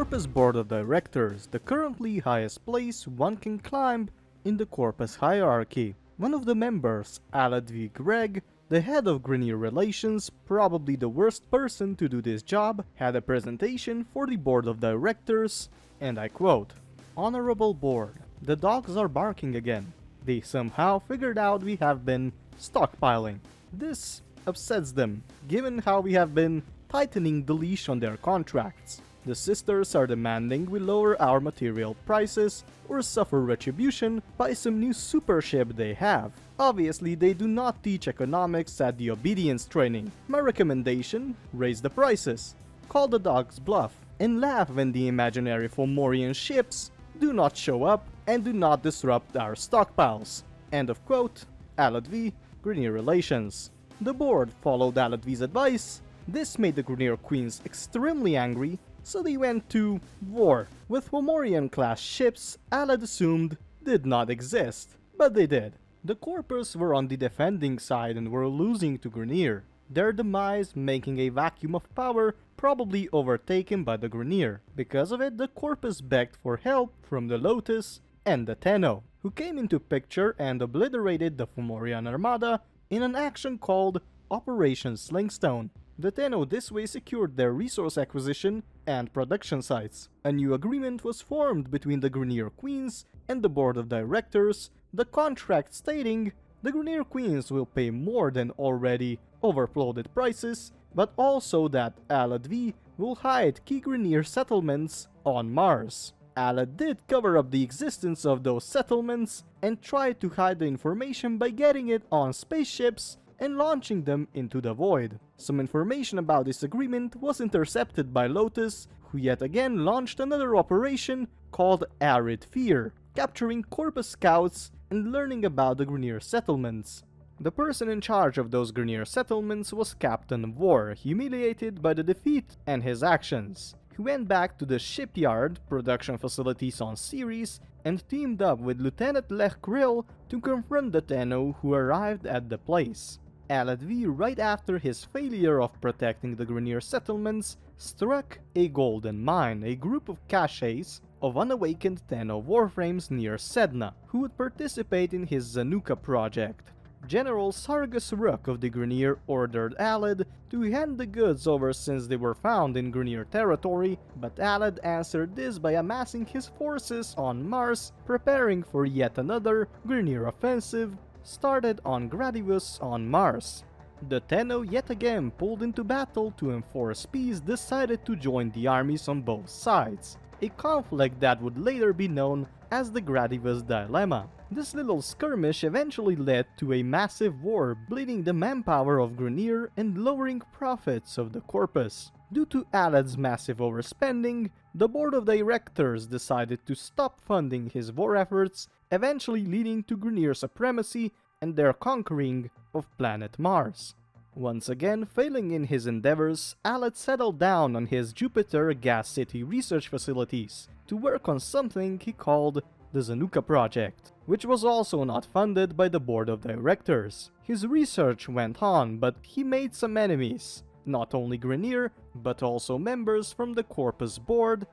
Corpus Board of Directors, the currently highest place one can climb in the Corpus hierarchy. One of the members, Arid v. Greg, the head of Grineer Relations, probably the worst person to do this job, had a presentation for the Board of Directors, and I quote, "Honorable Board, the dogs are barking again. They somehow figured out we have been stockpiling. This upsets them, given how we have been tightening the leash on their contracts. The sisters are demanding we lower our material prices or suffer retribution by some new super ship they have. Obviously, they do not teach economics at the obedience training. My recommendation, raise the prices, call the dogs bluff, and laugh when the imaginary Fomorian ships do not show up and do not disrupt our stockpiles." End of quote. Arid v. Grineer Relations. The board followed Arid v's advice. This made the Grineer Queens extremely angry, so they went to war with Fomorian class ships Arid assumed did not exist, but they did. The Corpus were on the defending side and were losing to Grineer, their demise making a vacuum of power probably overtaken by the Grineer. Because of it, the Corpus begged for help from the Lotus and the Tenno, who came into picture and obliterated the Fomorian armada in an action called Operation Slingshot. The Tenno this way secured their resource acquisition and production sites. A new agreement was formed between the Grineer Queens and the Board of Directors, the contract stating the Grineer Queens will pay more than already overfloated prices, but also that Arid V will hide key Grineer settlements on Mars. Arid did cover up the existence of those settlements and tried to hide the information by getting it on spaceships and launching them into the void. Some information about this agreement was intercepted by Lotus, who yet again launched another operation called Arid Fear, capturing Corpus scouts and learning about the Grineer settlements. The person in charge of those Grineer settlements was Captain War, humiliated by the defeat and his actions. He went back to the shipyard, production facilities on Ceres, and teamed up with Lieutenant Lech Krill to confront the Tenno who arrived at the place. Arid V, right after his failure of protecting the Grineer settlements, struck a golden mine, a group of caches of unawakened Tenno warframes near Sedna, who would participate in his Zanuka project. General Sargus Rook of the Grineer ordered Arid to hand the goods over since they were found in Grineer territory, but Arid answered this by amassing his forces on Mars, preparing for yet another Grineer offensive started on Gradivus on Mars. The Tenno yet again pulled into battle to enforce peace, decided to join the armies on both sides, a conflict that would later be known as the Gradivus Dillema. This little skirmish eventually led to a massive war, bleeding the manpower of Grineer and lowering profits of the Corpus. Due to Arid's massive overspending, the Board of Directors decided to stop funding his war efforts, eventually leading to Grineer supremacy and their conquering of planet Mars. Once again failing in his endeavors, Arid settled down on his Jupiter Gas City research facilities to work on something he called the Zanuka project, which was also not funded by the Board of Directors. His research went on, but he made some enemies, not only Grineer, but also members from the Corpus board,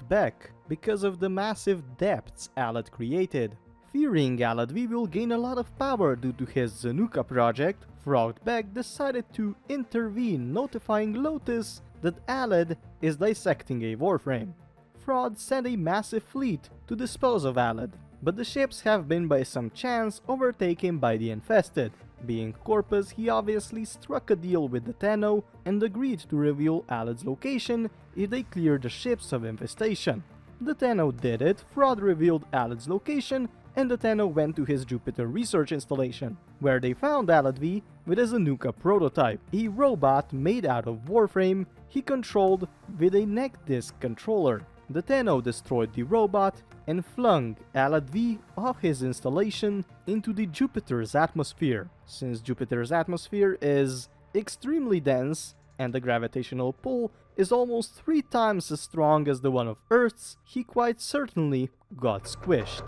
Beck, because of the massive depths Arid created. Fearing Arid V will gain a lot of power due to his Zanuka project, Beck decided to intervene, notifying Lotus that Arid is dissecting a warframe. Fraud sent a massive fleet to dispose of Arid, but the ships have been by some chance overtaken by the infested. Being Corpus, he obviously struck a deal with the Tenno and agreed to reveal Arid's location if they cleared the ships of infestation. The Tenno did it, Fraud revealed Arid's location, and the Tenno went to his Jupiter research installation, where they found Arid V with a Zanuka prototype, a robot made out of Warframe he controlled with a neck disc controller. The Tenno destroyed the robot and flung Arid V off his installation into the Jupiter's atmosphere. Since Jupiter's atmosphere is extremely dense and the gravitational pull is almost 3 times as strong as the one of Earth's, he quite certainly got squished.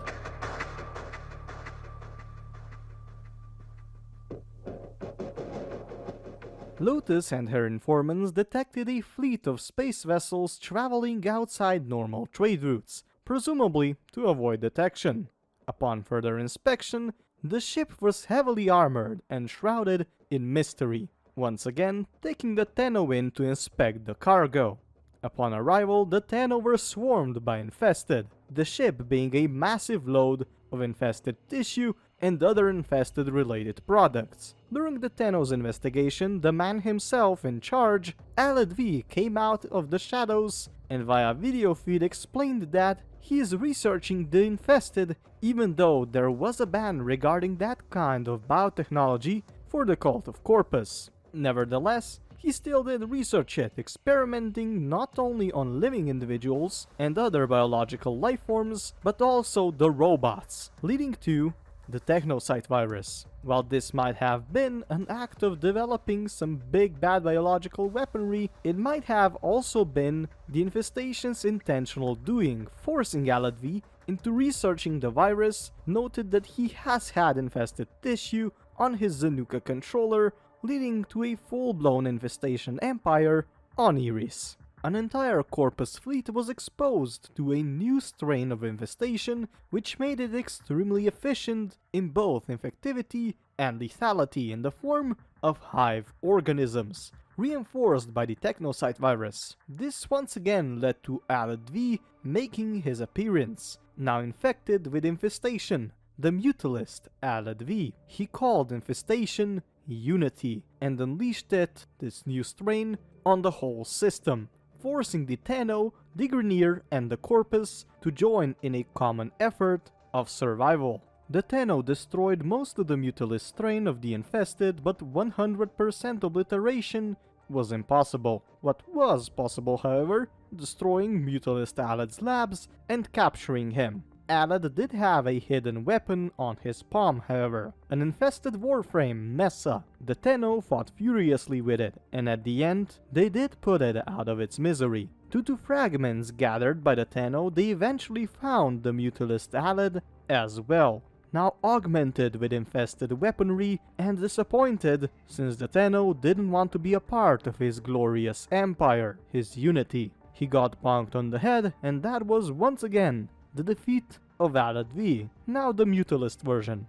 Lotus and her informants detected a fleet of space vessels traveling outside normal trade routes, presumably to avoid detection. Upon further inspection, the ship was heavily armored and shrouded in mystery, once again taking the Tenno in to inspect the cargo. Upon arrival, the Tenno were swarmed by infested, the ship being a massive load of infested tissue and other infested related products. During the Tenno's investigation, the man himself in charge, Arid V, came out of the shadows and via video feed explained that he is researching the infested, even though there was a ban regarding that kind of biotechnology for the cult of Corpus. Nevertheless, he still did research it, experimenting not only on living individuals and other biological life forms, but also the robots, leading to the Technocyte virus. While this might have been an act of developing some big bad biological weaponry, it might have also been the infestation's intentional doing, forcing Arid V into researching the virus, noted that he has had infested tissue on his Zanuka controller, leading to a full-blown infestation empire on Iris. An entire Corpus fleet was exposed to a new strain of infestation, which made it extremely efficient in both infectivity and lethality in the form of hive organisms, reinforced by the Technocyte virus. This once again led to Arid V making his appearance, now infected with infestation, the Mutalist Arid V. He called infestation Unity and unleashed it, this new strain, on the whole system, forcing the Tenno, the Grineer and the Corpus to join in a common effort of survival. The Tenno destroyed most of the Mutalist strain of the infested, but 100% obliteration was impossible. What was possible, however, destroying Mutalist Arid's labs and capturing him. Arid did have a hidden weapon on his palm, however, an infested Warframe, Mesa. The Tenno fought furiously with it, and at the end, they did put it out of its misery. Due to fragments gathered by the Tenno, they eventually found the Mutalist Arid as well, now augmented with infested weaponry and disappointed, since the Tenno didn't want to be a part of his glorious empire, his unity. He got bonked on the head, and that was once again the defeat of Arid V, now the Mutalist version.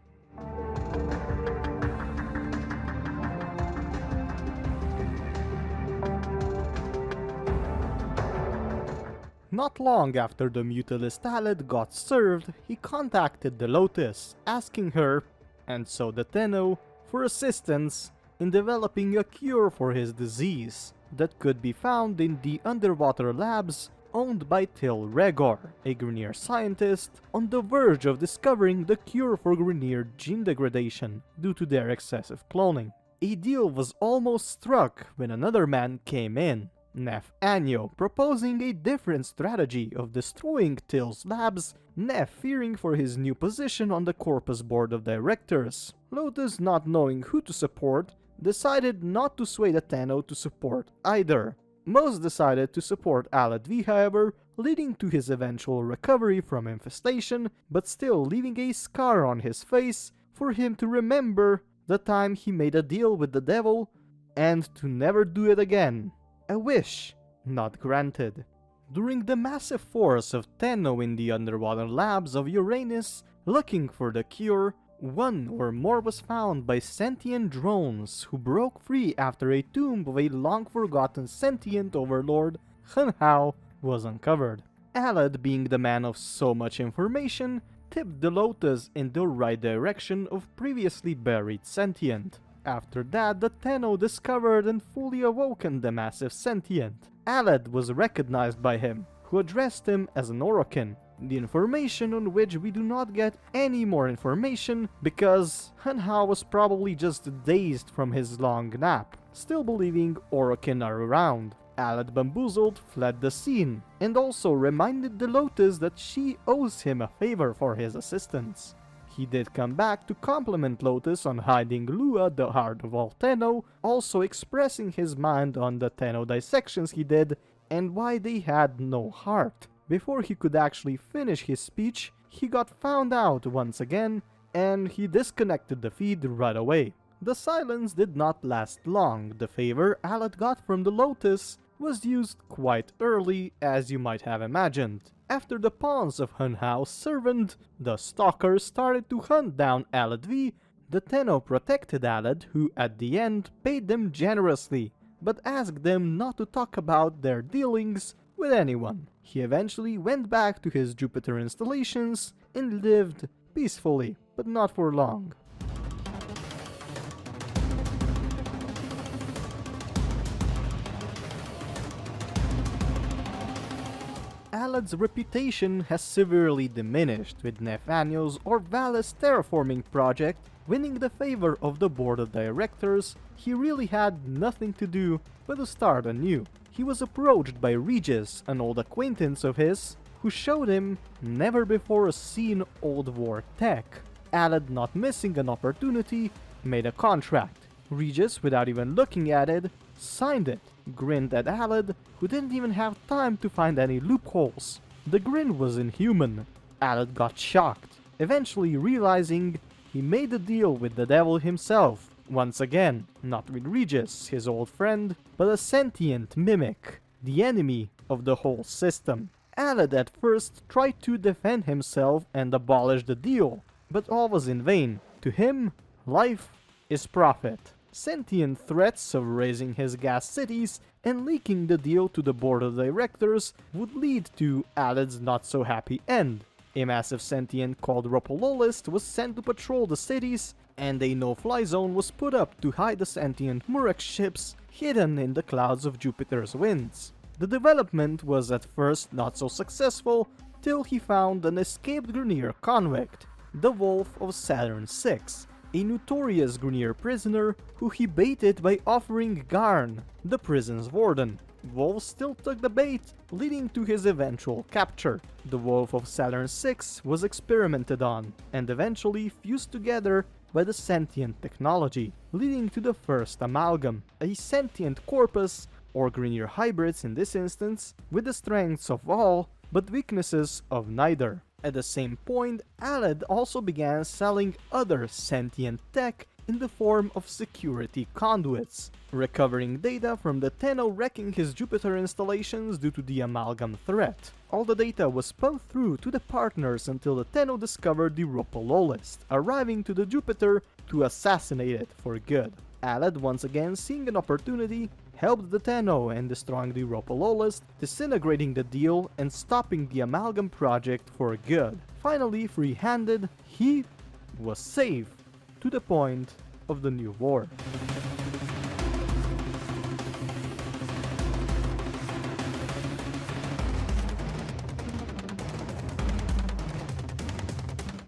Not long after the Mutalist Arid got served, he contacted the Lotus, asking her, and so the Tenno, for assistance in developing a cure for his disease that could be found in the underwater labs owned by Regor, a Grineer scientist on the verge of discovering the cure for Grineer gene degradation due to their excessive cloning. A deal was almost struck when another man came in, Neff Anyo, proposing a different strategy of destroying Till's labs, Neff fearing for his new position on the Corpus board of directors. Lotus, not knowing who to support, decided not to sway the Tenno to support either. Most decided to support Arid V, however, leading to his eventual recovery from infestation, but still leaving a scar on his face for him to remember the time he made a deal with the devil and to never do it again. A wish not granted. During the massive force of Tenno in the underwater labs of Uranus looking for the cure, one or more was found by sentient drones who broke free after a tomb of a long-forgotten sentient overlord, Hao, was uncovered. Arid, being the man of so much information, tipped the Lotus in the right direction of previously buried sentient. After that, the Tenno discovered and fully awoken the massive sentient. Arid was recognized by him, who addressed him as an Orokin, the information on which we do not get any more information because Hao was probably just dazed from his long nap, still believing Orokin are around. Arid, bamboozled, fled the scene, and also reminded the Lotus that she owes him a favor for his assistance. He did come back to compliment Lotus on hiding Lua, the heart of all Tenno, also expressing his mind on the Tenno dissections he did and why they had no heart. Before he could actually finish his speech, he got found out once again, and he disconnected the feed right away. The silence did not last long. The favor Alad got from the Lotus was used quite early, as you might have imagined. After the pawns of Hun Hao's servant, the stalkers started to hunt down Alad V. The Tenno protected Alad, who at the end paid them generously, but asked them not to talk about their dealings with anyone. He eventually went back to his Jupiter installations and lived peacefully, but not for long. Alad's reputation has severely diminished, with Nephanio's or Valles terraforming project winning the favor of the board of directors. He really had nothing to do but to start anew. He was approached by Regis, an old acquaintance of his, who showed him never before seen old war tech. Alad, not missing an opportunity, made a contract. Regis, without even looking at it, signed it, grinned at Alad, who didn't even have time to find any loopholes. The grin was inhuman. Alad got shocked, eventually realizing he made a deal with the devil himself. Once again, not with Regis, his old friend, but a sentient mimic, the enemy of the whole system. Alad at first tried to defend himself and abolish the deal, but all was in vain. To him, life is profit. Sentient threats of raising his gas cities and leaking the deal to the board of directors would lead to Alad's not-so-happy end. A massive sentient called Ropololist was sent to patrol the cities, and a no-fly zone was put up to hide the sentient Murex ships hidden in the clouds of Jupiter's winds. The development was at first not so successful, till he found an escaped Grineer convict, the Wolf of Saturn VI, a notorious Grineer prisoner who he baited by offering Garn, the prison's warden. Wolf still took the bait, leading to his eventual capture. The Wolf of Saturn VI was experimented on, and eventually fused together by the sentient technology, leading to the first amalgam, a sentient corpus, or Grineer hybrids in this instance, with the strengths of all, but weaknesses of neither. At the same point, Alad also began selling other sentient tech in the form of security conduits, recovering data from the Tenno wrecking his Jupiter installations due to the amalgam threat. All the data was pumped through to the partners until the Tenno discovered the Ropololist, arriving to the Jupiter to assassinate it for good. Alad, once again seeing an opportunity, helped the Tenno in destroying the Ropololist, disintegrating the deal and stopping the amalgam project for good. Finally, free-handed, he was safe to the point of the new war.